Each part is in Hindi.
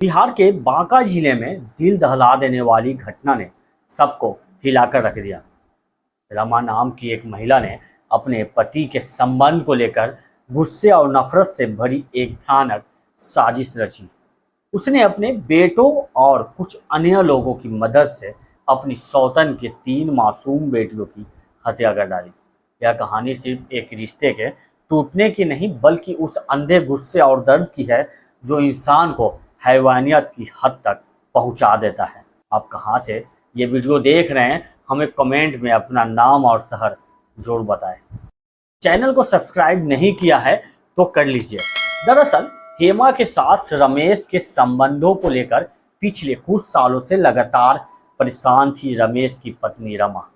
बिहार के बांका जिले में दिल दहला देने वाली घटना ने सबको हिलाकर रख दिया। रमा नाम की एक महिला ने अपने पति के संबंध को लेकर गुस्से और नफरत से भरी एक भयानक साजिश रची। उसने अपने बेटों और कुछ अन्य लोगों की मदद से अपनी सौतन के 3 मासूम बेटियों की हत्या कर डाली। यह कहानी सिर्फ एक रिश्ते के टूटने की नहीं बल्कि उस अंधे गुस्से और दर्द की है जो इंसान को हैवानियत की हद तक पहुंचा देता है। आप कहाँ से ये वीडियो देख रहे हैं, हमें कमेंट में अपना नाम और शहर जरूर बताएं। चैनल को सब्सक्राइब नहीं किया है तो कर लीजिए। दरअसल हेमा के साथ रमेश के संबंधों को लेकर पिछले कुछ सालों से लगातार परेशान थी रमेश की पत्नी रमा।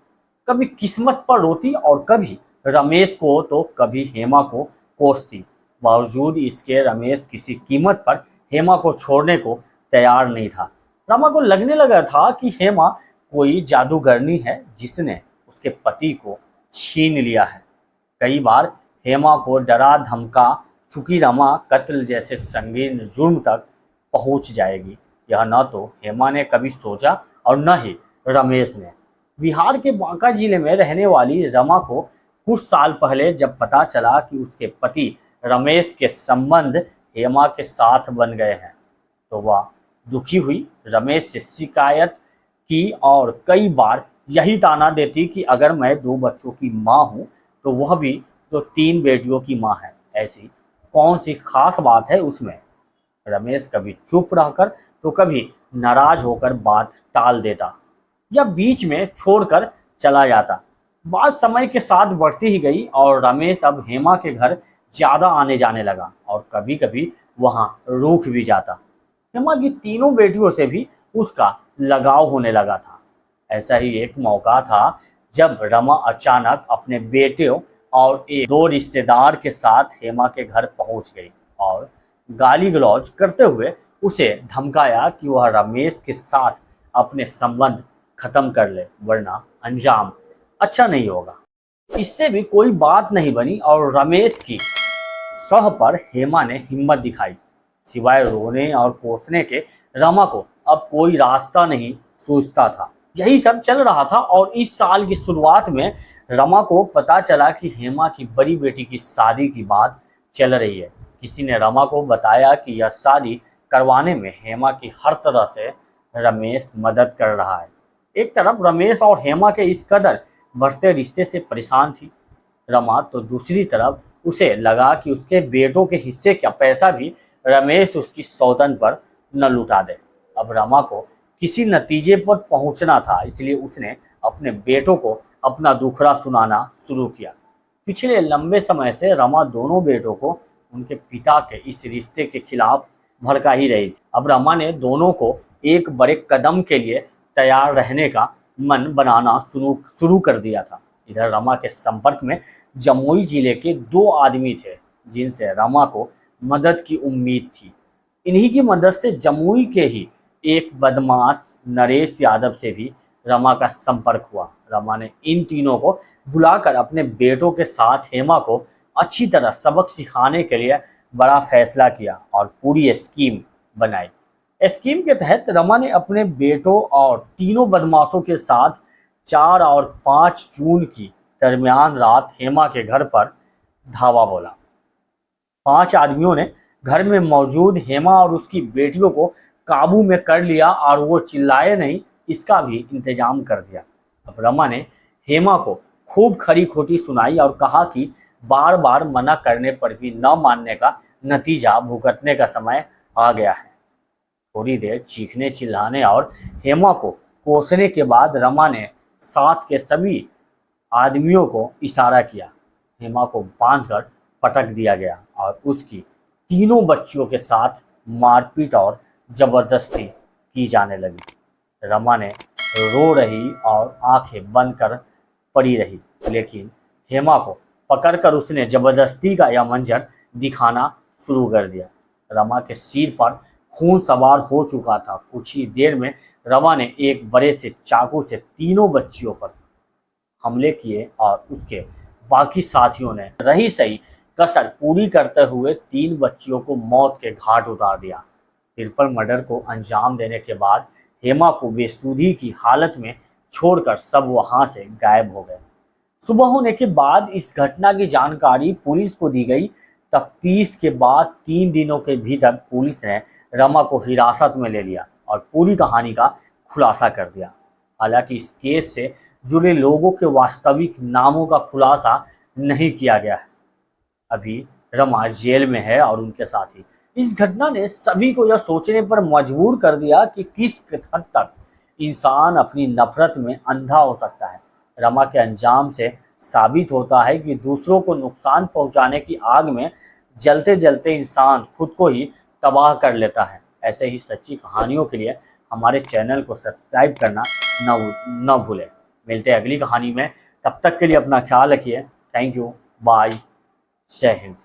कभी किस्मत पर रोती और कभी रमेश को तो कभी हेमा को कोसती। बावजूद इसके रमेश किसी कीमत पर हेमा को छोड़ने को तैयार नहीं था। रमा को लगने लगा था कि हेमा कोई जादूगरनी है जिसने उसके पति को छीन लिया है। कई बार हेमा को डरा धमका चुकी रमा कत्ल जैसे संगीन जुर्म तक पहुंच जाएगी, यह न तो हेमा ने कभी सोचा और न ही रमेश ने। बिहार के बांका जिले में रहने वाली रमा को कुछ साल पहले जब पता चला कि उसके पति रमेश के संबंध हेमा के साथ बन गए हैं तो वह दुखी हुई। रमेश से शिकायत की और कई बार यही ताना देती कि अगर मैं 2 बच्चों की माँ हूँ तो वह भी तो 3 बेटियों की माँ है, ऐसी कौन सी खास बात है उसमें। रमेश कभी चुप रहकर तो कभी नाराज होकर बात टाल देता या बीच में छोड़कर चला जाता। बात समय के साथ बढ़ती ही गई और रमेश अब हेमा के घर ज्यादा आने जाने लगा और कभी कभी वहां रुक भी जाता। हेमा की 3 बेटियों से भी उसका लगाव होने लगा था। ऐसा ही एक मौका था जब रमा अचानक अपने बेटियों और 2 रिश्तेदार के साथ हेमा के घर पहुंच गई और गाली गलौज करते हुए उसे धमकाया कि वह रमेश के साथ अपने संबंध खत्म कर ले वरना अंजाम अच्छा नहीं होगा। इससे भी कोई बात नहीं बनी और रमेश की सह पर हेमा ने हिम्मत दिखाई। सिवाय रोने और कोसने के रमा को अब कोई रास्ता नहीं सूझता था। यही सब चल रहा था और इस साल की शुरुआत में रमा को पता चला कि हेमा की बड़ी बेटी की शादी की बात चल रही है। किसी ने रमा को बताया कि यह शादी करवाने में हेमा की हर तरह से रमेश मदद कर रहा है। एक तरफ रमेश और हेमा के इस कदर बढ़ते रिश्ते से परेशान थी रमा, तो दूसरी तरफ उसे लगा कि उसके बेटों के हिस्से का पैसा भी रमेश उसकी सौतन पर न लुटा दे। अब रमा को किसी नतीजे पर पहुंचना था, इसलिए उसने अपने बेटों को अपना दुखड़ा सुनाना शुरू किया। पिछले लंबे समय से रमा दोनों बेटों को उनके पिता के इस रिश्ते के खिलाफ भड़का ही रही थी। अब रमा ने दोनों को एक बड़े कदम के लिए तैयार रहने का मन बनाना शुरू कर दिया था। इधर रमा के संपर्क में जमुई जिले के 2 आदमी थे जिनसे रमा को मदद की उम्मीद थी। इन्हीं की मदद से जमुई के ही एक बदमाश नरेश यादव से भी रमा का संपर्क हुआ। रमा ने इन तीनों को बुलाकर अपने बेटों के साथ हेमा को अच्छी तरह सबक सिखाने के लिए बड़ा फैसला किया और पूरी स्कीम बनाई। स्कीम के तहत रमा ने अपने बेटों और तीनों बदमाशों के साथ 4 और 5 जून की दरमियान रात हेमा के घर पर धावा बोला। 5 आदमियों ने घर में मौजूद हेमा और उसकी बेटियों को काबू में कर लिया और वो चिल्लाए नहीं इसका भी इंतजाम कर दिया। अब रमा ने हेमा को खूब खरी खोटी सुनाई और कहा कि बार बार मना करने पर भी न मानने का नतीजा भुगतने का समय आ गया है। थोड़ी देर चीखने चिल्लाने और हेमा को कोसने के बाद रमा ने साथ के सभी आदमियों को इशारा किया। हेमा को बांधकर पटक दिया गया और उसकी तीनों बच्चियों के साथ मारपीट और जबरदस्ती की जाने लगी। रमा ने रो रही और आंखें बंद कर पड़ी रही, लेकिन हेमा को पकड़कर उसने जबरदस्ती का यह मंजर दिखाना शुरू कर दिया। रमा के सिर पर खून सवार हो चुका था। कुछ ही देर में रमा ने एक बड़े से चाकू से तीनों बच्चियों पर हमले किए और उसके बाकी साथियों ने रही सही कसर पूरी करते हुए 3 बच्चियों को मौत के घाट उतार दिया। ट्रिपल मर्डर को अंजाम देने के बाद हेमा को बेसुधी की हालत में छोड़कर सब वहां से गायब हो गए। सुबह होने के बाद इस घटना की जानकारी पुलिस को दी गई। तफ्तीश के बाद 3 दिनों के भीतर पुलिस ने रमा को हिरासत में ले लिया और पूरी कहानी का खुलासा कर दिया। हालांकि इस केस से जुड़े लोगों के वास्तविक नामों का खुलासा नहीं किया गया है। अभी रमा जेल में है और उनके साथी। इस घटना ने सभी को यह सोचने पर मजबूर कर दिया कि किस हद तक इंसान अपनी नफरत में अंधा हो सकता है। रमा के अंजाम से साबित होता है कि दूसरों को नुकसान पहुंचाने की आग में जलते जलते इंसान खुद को ही तबाह कर लेता है। ऐसे ही सच्ची कहानियों के लिए हमारे चैनल को सब्सक्राइब करना न भूलें। मिलते हैं अगली कहानी में, तब तक के लिए अपना ख्याल रखिए। थैंक यू, बाय, जय हिंद।